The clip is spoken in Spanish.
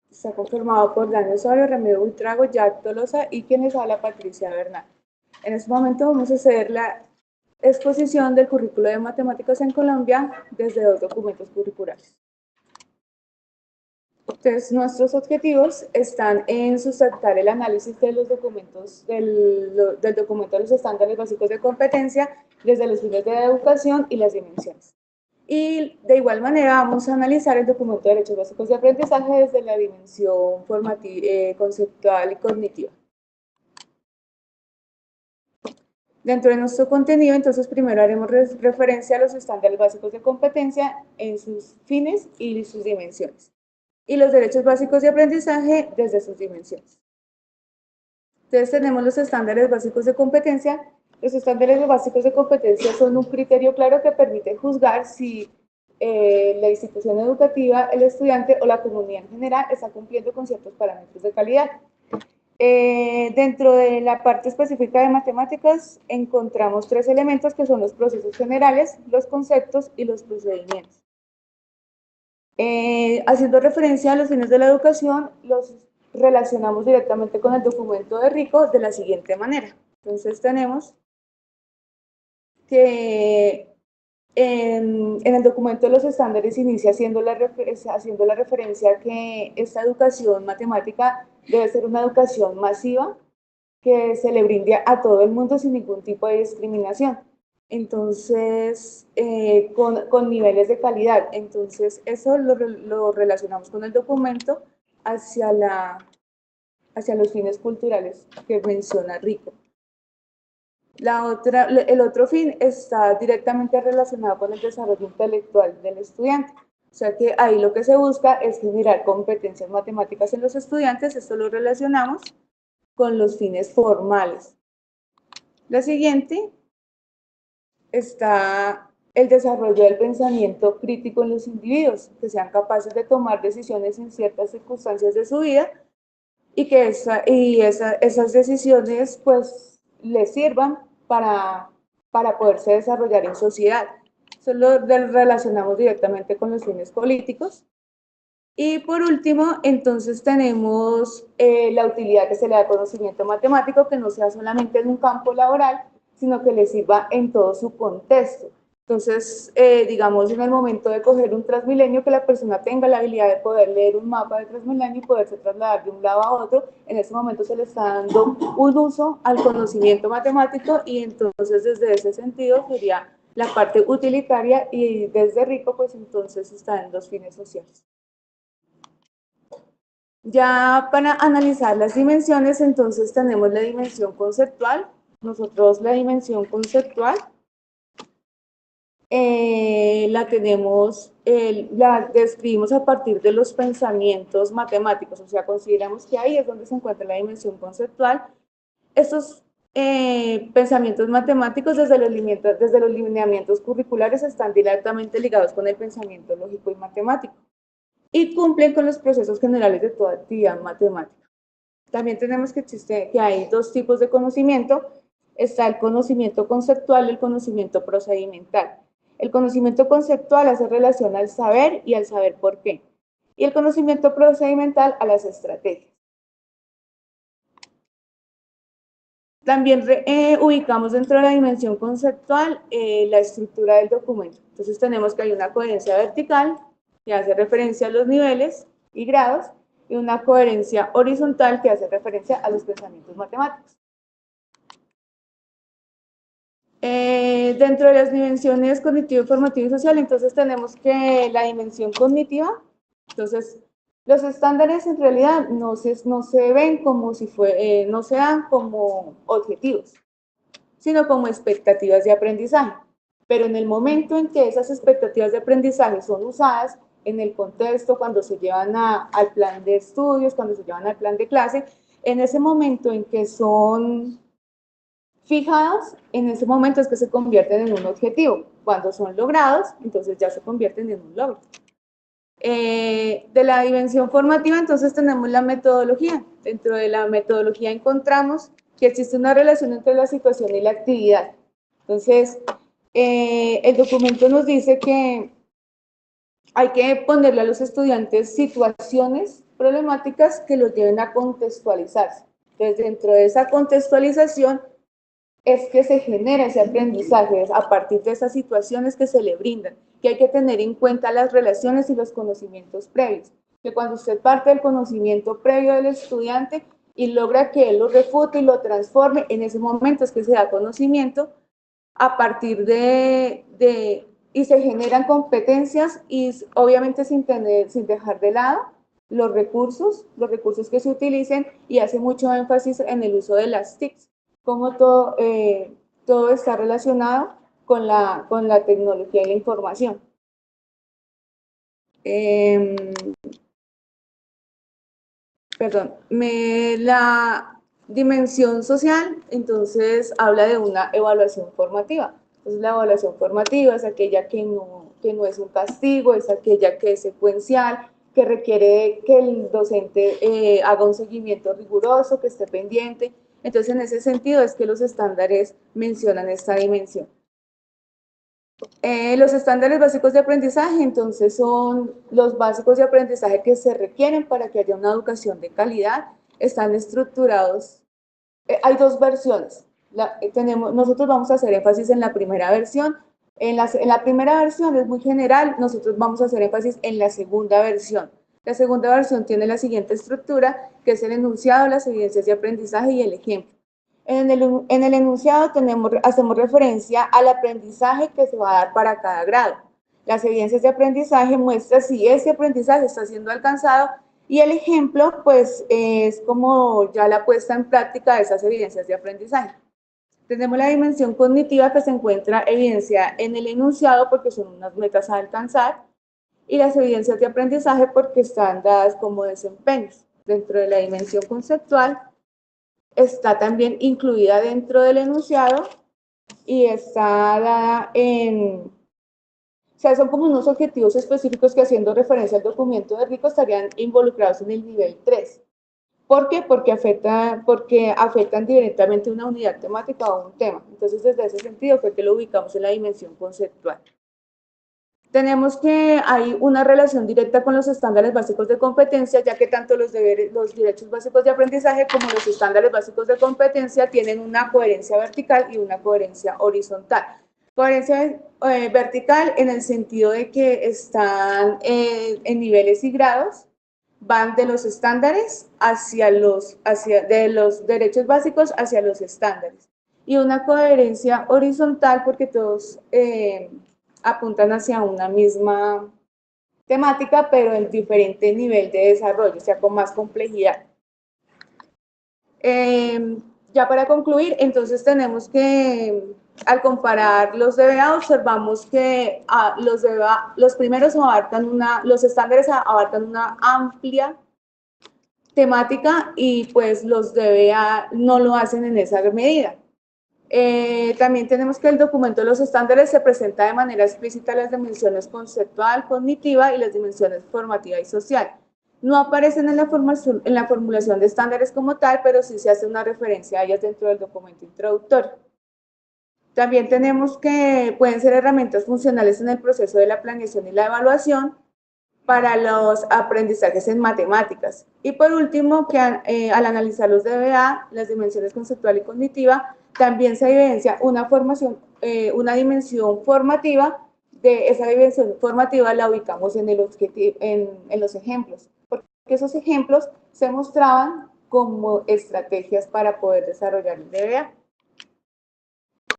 Está conformado por Daniel Osorio, Ramiro Buitrago, Jack Tolosa y quienes habla Patricia Bernal. En este momento vamos a hacer la exposición del currículo de matemáticas en Colombia desde 2 documentos curriculares. Entonces, nuestros objetivos están en sustentar el análisis de los documentos, del documento de los estándares básicos de competencia desde los fines de la educación y las dimensiones. Y de igual manera vamos a analizar el documento de derechos básicos de aprendizaje desde la dimensión formativa, conceptual y cognitiva. Dentro de nuestro contenido, entonces, primero haremos referencia a los estándares básicos de competencia en sus fines y sus dimensiones, y los derechos básicos de aprendizaje desde sus dimensiones. Entonces, tenemos los estándares básicos de competencia. Los estándares básicos de competencia son un criterio claro que permite juzgar si la institución educativa, el estudiante o la comunidad en general está cumpliendo con ciertos parámetros de calidad. Dentro de la parte específica de matemáticas encontramos 3 elementos que son los procesos generales, los conceptos y los procedimientos. Haciendo referencia a los fines de la educación, los relacionamos directamente con el documento de Rico de la siguiente manera. Entonces tenemos que en el documento de los estándares inicia haciendo la referencia a que esta educación matemática debe ser una educación masiva que se le brinde a todo el mundo sin ningún tipo de discriminación. Entonces, con niveles de calidad. Entonces, eso lo relacionamos con el documento hacia los fines culturales que menciona Rico. El otro fin está directamente relacionado con el desarrollo intelectual del estudiante. O sea que ahí lo que se busca es generar competencias matemáticas en los estudiantes. Esto lo relacionamos con los fines formales. La siguiente está el desarrollo del pensamiento crítico en los individuos, que sean capaces de tomar decisiones en ciertas circunstancias de su vida y que esas decisiones pues les sirvan para poderse desarrollar en sociedad. Eso lo relacionamos directamente con los fines políticos. Y por último, entonces tenemos la utilidad que se le da al conocimiento matemático, que no sea solamente en un campo laboral, sino que le sirva en todo su contexto. Entonces, digamos, en el momento de coger un Transmilenio, que la persona tenga la habilidad de poder leer un mapa de Transmilenio y poderse trasladar de un lado a otro, en ese momento se le está dando un uso al conocimiento matemático y entonces desde ese sentido sería la parte utilitaria y desde Rico, pues entonces está en los fines sociales. Ya para analizar las dimensiones, entonces tenemos la dimensión conceptual. Nosotros la dimensión conceptual la describimos a partir de los pensamientos matemáticos, o sea, consideramos que ahí es donde se encuentra la dimensión conceptual. Estos pensamientos matemáticos desde los lineamientos curriculares están directamente ligados con el pensamiento lógico y matemático y cumplen con los procesos generales de toda actividad matemática. También tenemos que hay 2 tipos de conocimiento. Está el conocimiento conceptual y el conocimiento procedimental. El conocimiento conceptual hace relación al saber y al saber por qué. Y el conocimiento procedimental a las estrategias. También ubicamos dentro de la dimensión conceptual la estructura del documento. Entonces tenemos que hay una coherencia vertical, que hace referencia a los niveles y grados, y una coherencia horizontal que hace referencia a los pensamientos matemáticos. Dentro de las dimensiones cognitivo, formativa y social, entonces tenemos que la dimensión cognitiva, entonces los estándares en realidad no se ven como no se dan como objetivos, sino como expectativas de aprendizaje. Pero en el momento en que esas expectativas de aprendizaje son usadas en el contexto, cuando se llevan al plan de estudios, cuando se llevan al plan de clase, en ese momento en que son fijados, en ese momento es que se convierten en un objetivo. Cuando son logrados, entonces ya se convierten en un logro. De la dimensión formativa, entonces tenemos la metodología. Dentro de la metodología encontramos que existe una relación entre la situación y la actividad. Entonces, el documento nos dice que hay que ponerle a los estudiantes situaciones problemáticas que los lleven a contextualizarse. Entonces, dentro de esa contextualización es que se genera ese aprendizaje a partir de esas situaciones que se le brindan, que hay que tener en cuenta las relaciones y los conocimientos previos, que cuando usted parte del conocimiento previo del estudiante y logra que él lo refute y lo transforme, en ese momento es que se da conocimiento a partir y se generan competencias y obviamente sin dejar de lado los recursos que se utilicen, y hace mucho énfasis en el uso de las TICs, como todo está relacionado con la tecnología y la información. Perdón, la dimensión social, entonces, habla de una evaluación formativa. Entonces, la evaluación formativa es aquella que no es un castigo, es aquella que es secuencial, que requiere que el docente haga un seguimiento riguroso, que esté pendiente. Entonces, en ese sentido es que los estándares mencionan esta dimensión. Los estándares básicos de aprendizaje, entonces, son los básicos de aprendizaje que se requieren para que haya una educación de calidad. Están estructurados, hay dos versiones. Nosotros vamos a hacer énfasis en la primera versión. En la primera versión es muy general, nosotros vamos a hacer énfasis en la segunda versión. La segunda versión tiene la siguiente estructura, que es el enunciado, las evidencias de aprendizaje y el ejemplo. En el enunciado hacemos referencia al aprendizaje que se va a dar para cada grado. Las evidencias de aprendizaje muestran si ese aprendizaje está siendo alcanzado, y el ejemplo, pues, es como ya la puesta en práctica de esas evidencias de aprendizaje. Tenemos la dimensión cognitiva, que se encuentra evidenciada en el enunciado porque son unas metas a alcanzar, y las evidencias de aprendizaje porque están dadas como desempeños. Dentro de la dimensión conceptual está también incluida dentro del enunciado y está dada o sea, son como unos objetivos específicos que, haciendo referencia al documento de Rico, estarían involucrados en el nivel 3. ¿Por qué? Porque afectan directamente una unidad temática o un tema. Entonces, desde ese sentido fue que lo ubicamos en la dimensión conceptual. Tenemos que hay una relación directa con los estándares básicos de competencia, ya que tanto los derechos básicos de aprendizaje como los estándares básicos de competencia tienen una coherencia vertical y una coherencia horizontal. Coherencia vertical en el sentido de que están en niveles y grados, van de los estándares de los derechos básicos hacia los estándares. Y una coherencia horizontal porque todos apuntan hacia una misma temática, pero en diferente nivel de desarrollo, o sea, con más complejidad. Ya para concluir, entonces tenemos que, al comparar los DBA, observamos que los primeros los estándares abarcan una amplia temática, y pues los DBA no lo hacen en esa medida. También tenemos que el documento de los estándares se presenta de manera explícita las dimensiones conceptual, cognitiva y las dimensiones formativa y social. No aparecen en la formulación de estándares como tal, pero sí se hace una referencia a ellas dentro del documento introductorio. También tenemos que pueden ser herramientas funcionales en el proceso de la planeación y la evaluación para los aprendizajes en matemáticas. Y por último, que al analizar los DBA, las dimensiones conceptual y cognitiva, también se evidencia una dimensión formativa. De esa dimensión formativa la ubicamos en los ejemplos, porque esos ejemplos se mostraban como estrategias para poder desarrollar el DBA.